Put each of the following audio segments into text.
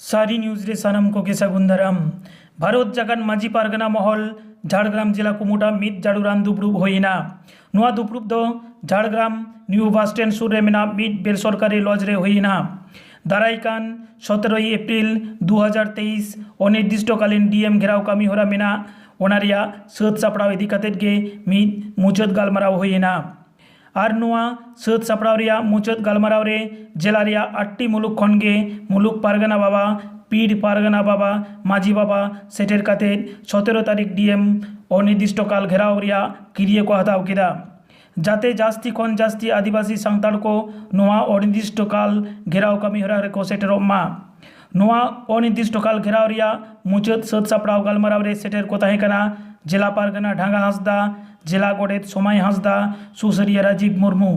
सारी न्यूज रे सानम को के सगुंदरम भारत जागान माजी पारगना महल झाड़ग्राम जिला कुमुटा मित जाड़ुरान दुपड़ुब होइना नुआ दुपड़ुब दो झाड़ग्राम न्यू बस स्टैंड सुर रे मेना मित बेसरकारी लज रे होइना दारायकान 17 एप्रिल 2023 अनिर्दिष्टकालीन डीएम घेराव कामी होरा मेना ओना रिया सत सापड़ाव इदी कातेद गे मित मुचाद गालमाराव होइना और नुआ सत सापड़ाव रिया मुचाद गालमाराव रे जिला रिया 8टी मुलुक खन गे मुलुक पारगना बाबा पीड़ पारगना बाबा माझी बाबा सेटेर कातेद 17 तारीख डीएम अनिर्दिष्टकाल घेराव रिया किरिये को हताव केदा जाते जास्ती खन जास्ती आदिवासी सांताड़ को नुआ अनिर्दिष्टकाल घेराव कामी होरा रे को सेटेरो मा नुआ अनिर्दिष्टकाल घेराव रिया मुचाद सत सापड़ाव गालमाराव रे सेटेर को ताहे कना जिला पारगना ढांगा हांसदा जिला गोडेत सोमाय हांसदा सुसरिया राजीव मुर्मू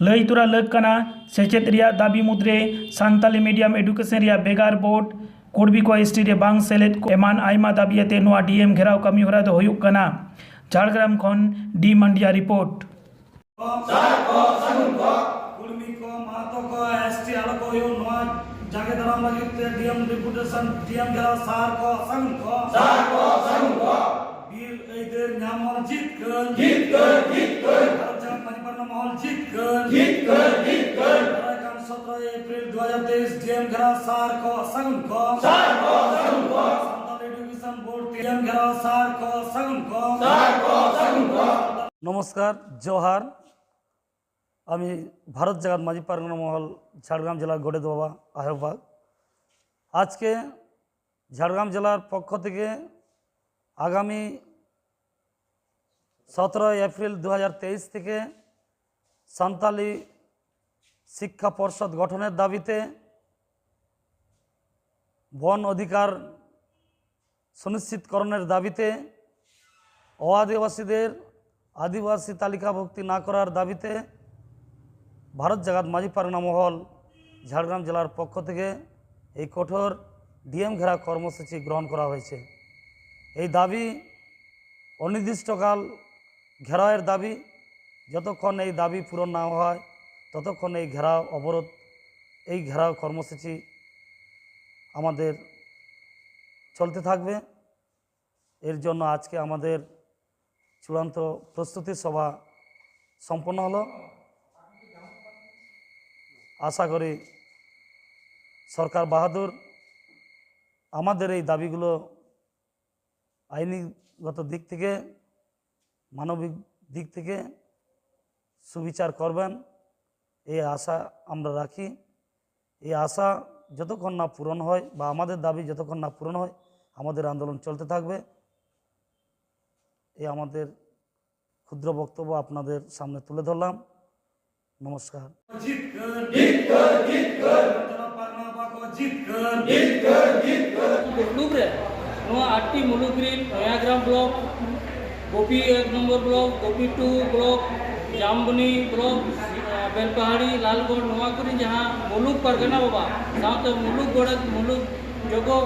लई तुरा लग कना सेचेत रिया दाबी मुद्रे सान्ताली मीडियम एडुकेशन रिया बेगार बोर्ड कोडबी को एसटी रे बांग सेलेद को एमान आयमा दाबियाते नुआ डीएम घेराव कामी होरा दो हुयुक कना झाड़ग्राम खन डी मंडिया रिपोर्ट कुर्मी को मातो को एसटी आलो को यो नुआ जागे दराम लगे ते डीएम डिपुटेशन डीएम घेराव सार को संग को वीर एदेर न्यामल जीत कर भारत जान मणिपुर महल जीत कर कार्यक्रम 17 अप्रैल 2023 डीएम घेराव सार को संग को संताल एजुकेशन बोर्ड डीएम घेराव सार को संग को नमस्कार जोहार আমি ভারত জাগাত মাঝি পারগনা মহল ঝাড়গ্রাম জেলার গড়ে বাবা আহ্বায়ক আজকে ঝাড়গ্রাম জেলার পক্ষ থেকে আগামী 17 এপ্রিল 2023 থেকে সান্তালি শিক্ষা পর্ষদ গঠনের দাবিতে বন অধিকার সুনিশ্চিতকরণের দাবিতে অআদিবাসীদের আদিবাসী তালিকাভুক্তি না করার দাবিতে ভারত জাগাত মাঝি পারগনা মহল ঝাড়গ্রাম জেলার পক্ষ থেকে এই কঠোর ডিএম ঘেরা কর্মসূচি গ্রহণ করা হয়েছে। এই দাবি অনির্দিষ্টকাল ঘেরাওয়ের দাবি, যতক্ষণ এই দাবি পূরণ না হয় ততক্ষণ এই ঘেরাও অবরোধ এই ঘেরাও কর্মসূচি আমাদের চলতে থাকবে। এর জন্য আজকে আমাদের চূড়ান্ত প্রস্তুতি সভা সম্পন্ন হলো। আশা করি সরকার বাহাদুর আমাদের এই দাবিগুলো আইনিগত দিক থেকে মানবিক দিক থেকে সুবিচার করবেন এই আশা আমরা রাখি। এই আশা যতক্ষণ না পূরণ হয় বা আমাদের দাবি যতক্ষণ না পূরণ হয় আমাদের আন্দোলন চলতে থাকবে। এই আমাদের ক্ষুদ্র বক্তব্য আপনাদের সামনে তুলে ধরলাম। নমস্কার। आटी मुलुग्रीन नयाग्राम ब्लॉक गोपी 1 नंबर ब्लॉक गोपी 2 ब्लॉक जामबनी ब्लॉक बेलपहाड़ी लालगढ़ नवाकुरी जहाँ मुलुक परगना बाबा साथ मुलुक गोड़ मुलुक जगो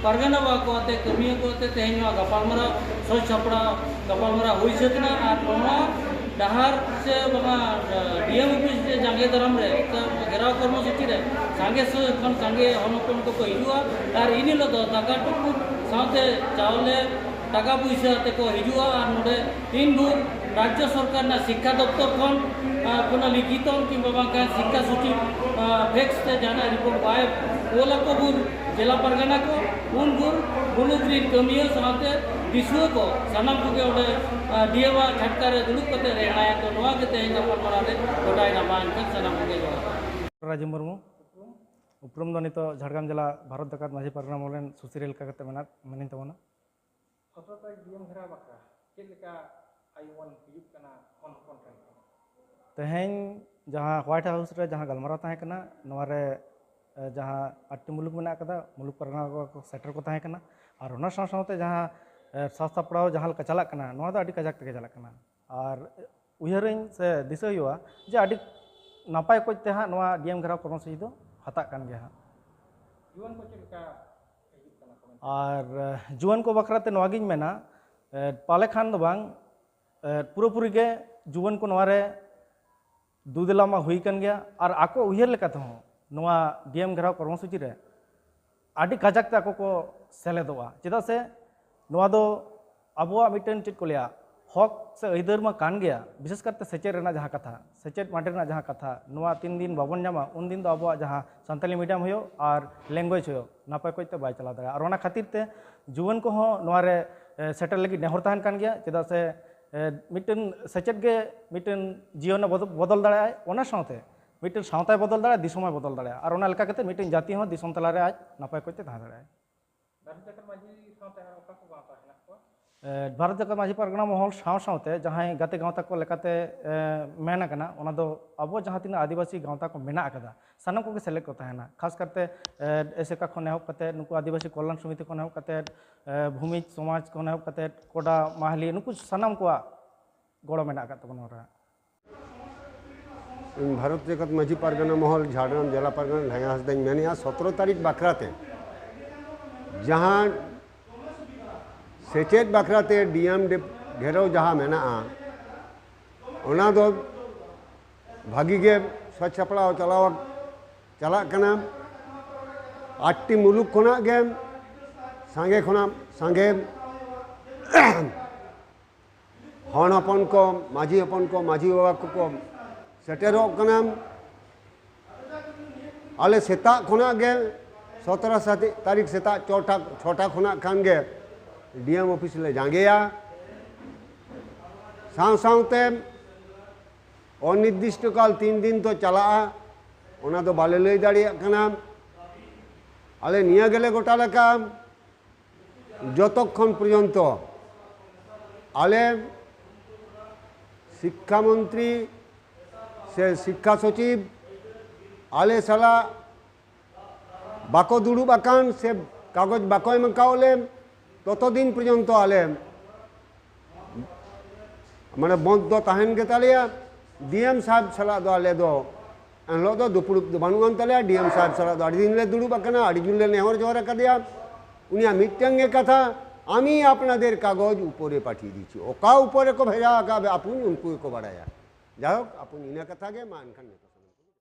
परगना बाबा को आते कमियों को आते तेहन गपालमारा सोच छपड़ा गपालमारा हुई सतना डहार से बना डीएम ऑफिस से जांगे दरम रे घेराव कर्मसूची रे सांगे से खन सांगे हनपन को हिजुआ और इनी लो दाका टुकु साथे चावले टाका पैसा ते को हिजुआ और नोडे 3 भूर राज्य सरकार ना शिक्षा दफ्तर खन कोना लिखित कि बाबा का शिक्षा सूची फैक्स से जाना रिपोर्ट बाय ओला को भूर जिला परगना को उन भूर बुलुग्रीन कमियो साथे दिसुआ को सनम को ओडे डीएवा झटका रे दुलुक कते रेणाया तो नवा के तेन गपालमारा रे गोटाय ना मान के सनम को राजीव मुर्मू उपरम दो नितो झाड़ग्राम जिला भारत जागात माझी पारगना महल सुसिरेल का कते मेनिन तबना 17 तारीख डीएम घेरा बाका चेक लेका आयुवन हिजुक कना कोन कोन तेहेन जहाँ व्हाइट हाउस रे जहाँ गलमारा ताहे कना नवा रे जहाँ 8टी मुलुक मेना कदा मुलुक परगना को सेटर को ताहे कना और ओना साथे जहाँ सास्ता पड़ाव जहाँ लेका चला कना नवा दो आडी कजाक तके चला कना और उयहरिन से दिशा हुआ जे आडी नापाय को ते हा नवा डीएम घेराव कर्मसूची दो हता कान गया जुवन को चेक हिजुक कना और जुवन को बखराते नवागिन मेना पाले खान दो बांग पूरी के जुवन को नवा रे दुदिला मा हुई कन गया और आको उयहर लेका तो नवा डीएम घेराव कर्मसूची रे आदि काजाक ते आको को सेलेदोआ चेदा से नोआ दो अबुआ मिटन चेद को लिया हक से अइदर मा कान गया विशेष करते सेचेद रेना जहाँ कथा सेचेद माटे रेना जहाँ कथा नोआ 3 दिन बाबन जामा उन दिन दो अबुआ जहाँ सान्ताली मीडियम होयो और लैंग्वेज होयो नापाय कोइते बाय चला दाड़ा और ओना खातिर ते जुवन को हो नोआ रे सेटल लगी नेहर ताहन कान गया चेदा से मिटन सेचेद गे मिटन जीवन बदल दाड़ा ओना साथे मिटन सावताय बदल दाड़ा दिसोमाय बदल दाड़ा और ओना लेका कते मिटन जाति हो दिसोम तलारे आज नापाय कोइते ताहन दाड़ा भारत जाकन माझी सावते ओका को गावता हेना को भारत जाकन माझी पारगना महल साव सावते जहां गाते गावता को लेकाते मेना कना ओना दो अब जहां तीन आदिवासी गावता को मेना कदा सानम को सेलेक्ट को ताहेना खास करते एसेका खन एहब कते नुकु आदिवासी कल्याण समिति खन एहब कते भूमि समाज खन एहब कते कोडा माहली नुकु सानम को गड़ो मेना का तबन ओरा भारत जाकत माझी पारगना महल झारग्राम जिला पारगना ढाया हसदाई मेनिया 17 तारीख बाखराते जहाँ सेचेद बाखराते डीएम घेराव जहाँ मेना ओना दो भागी गे स्वच्छ सपड़ा चला कना 8टी मुलुक खना गे सांगे खना सांगे हन हपन को माझी बाबा को सेटेरो कना आले सेता खना गे 17 तारीख सेता 6टा खना खान गे डीएम ऑफिस ले जांगेया सावते अनिर्दिष्ट काल 3 दिन तो चला ओना दो बाले लई दाड़िया कना आले निया गेले गोटा लेका जतक्षण पर्यन्त आले शिक्षा मंत्री से शिक्षा सचिव आले साला बाको दुड़ूब आकान से कागज बाको एम कावले ततदिन पर्यन्त आले माने बंद दो ताहेन गे तालिया डीएम साहब साला दो आले दो एनलो दो दुपुड़ुब दो बानुआन तालिया डीएम साहब साला दो आड़ी दिन ले दुड़ूब आकाना आड़ी दिन ले नेहर जोहर कदिया उनिया मिटटेंगे कथा आमी आपनादेर कागज ऊपरे पाठिये दिछि ओका ऊपरे को भेजा आका आपुन उनको को बाड़ाया जाहोक आपुन इना कथा गे मान खान